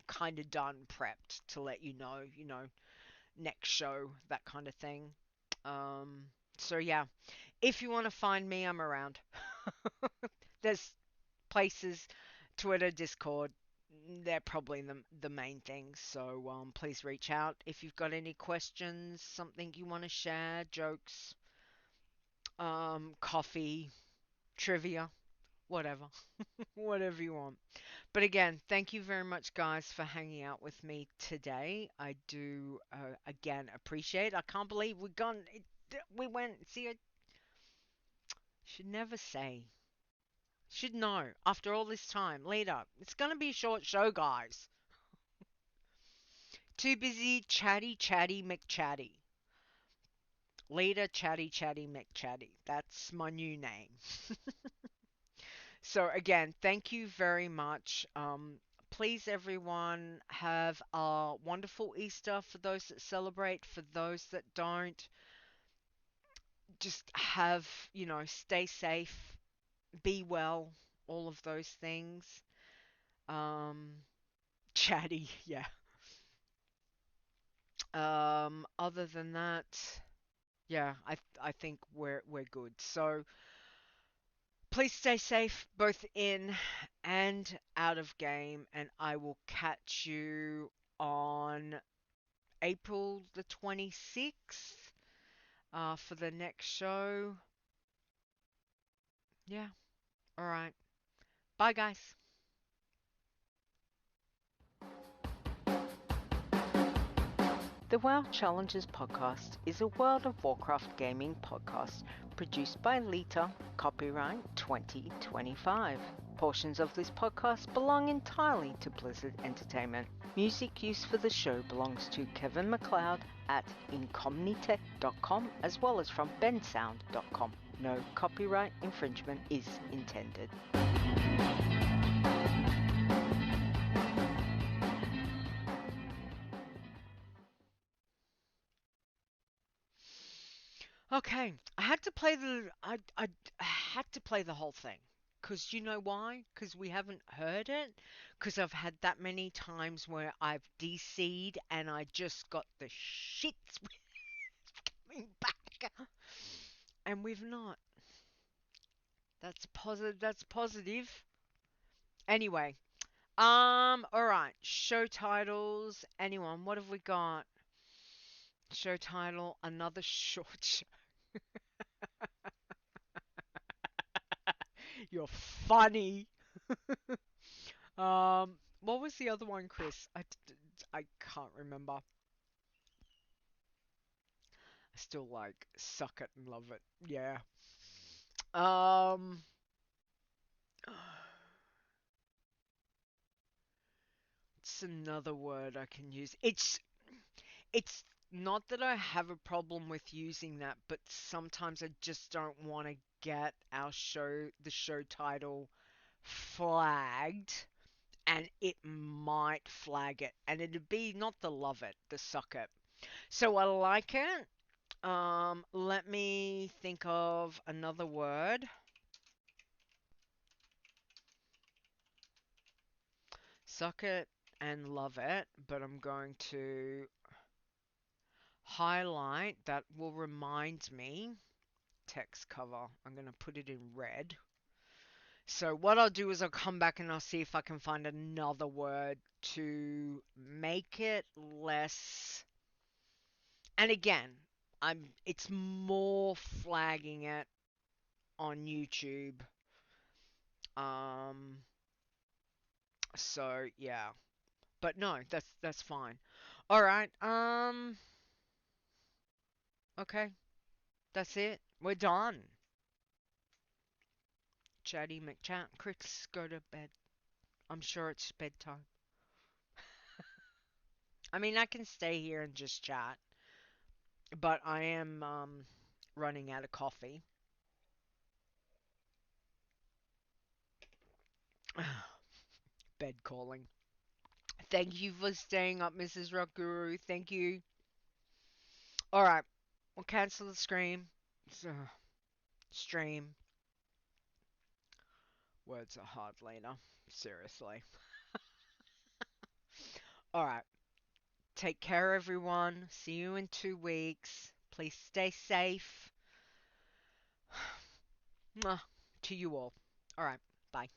kind of done, prepped to let you know, next show, that kind of thing. So yeah, if you want to find me, I'm around. There's places, Twitter, Discord, they're probably the main things. So please reach out if you've got any questions, something you want to share, jokes, coffee, trivia, whatever, whatever you want. But again, thank you very much, guys, for hanging out with me today. I do again appreciate. I can't believe we went. See, I should never say. Should know after all this time. Leeta, it's gonna be a short show, guys. Too busy, chatty, chatty, McChatty. Leeta, chatty, chatty, McChatty. That's my new name. So again, thank you very much. Please, everyone, have a wonderful Easter for those that celebrate. For those that don't, just have, stay safe, be well, all of those things. Um, Chatty, yeah. Other than that, yeah, I think we're good. So please stay safe, both in and out of game, and I will catch you on April the 26th for the next show. Yeah, alright. Bye, guys. The WoW Challenges podcast is a World of Warcraft gaming podcast produced by Leeta, copyright 2025. Portions of this podcast belong entirely to Blizzard Entertainment. Music used for the show belongs to Kevin MacLeod at incomnitech.com as well as from bensound.com. No copyright infringement is intended. Okay, I had to play I had to play the whole thing. 'Cause you know why? 'Cause we haven't heard it. 'Cause I've had that many times where I've DC'd and I just got the shits coming back. And we've not. That's positive. That's positive. Anyway, alright. Show titles. Anyone, what have we got? Show title, another short show. You're funny. What was the other one, Chris? I can't remember. I still like suck it and love it. Yeah. Um. It's another word I can use. It's not that I have a problem with using that, but sometimes I just don't want to get the show title flagged, and it might flag it, and it'd be not the love it, the suck it. So I like it. Let me think of another word. Suck it and love it, but I'm going to highlight that will remind me. Text cover. I'm going to put it in red. So what I'll do is I'll come back and I'll see if I can find another word to make it less And again, it's more flagging it on YouTube. Um, so yeah. But no, that's fine. All right. Okay. That's it. We're done. Chatty McChat. Chris, go to bed. I'm sure it's bedtime. I mean, I can stay here and just chat, but I am running out of coffee. Bed calling. Thank you for staying up, Mrs. Rock Guru. Thank you. All right, we'll cancel the stream. Words are hard, Lena. Seriously. All right. Take care, everyone. See you in 2 weeks. Please stay safe. Mwah. To you all. All right. Bye.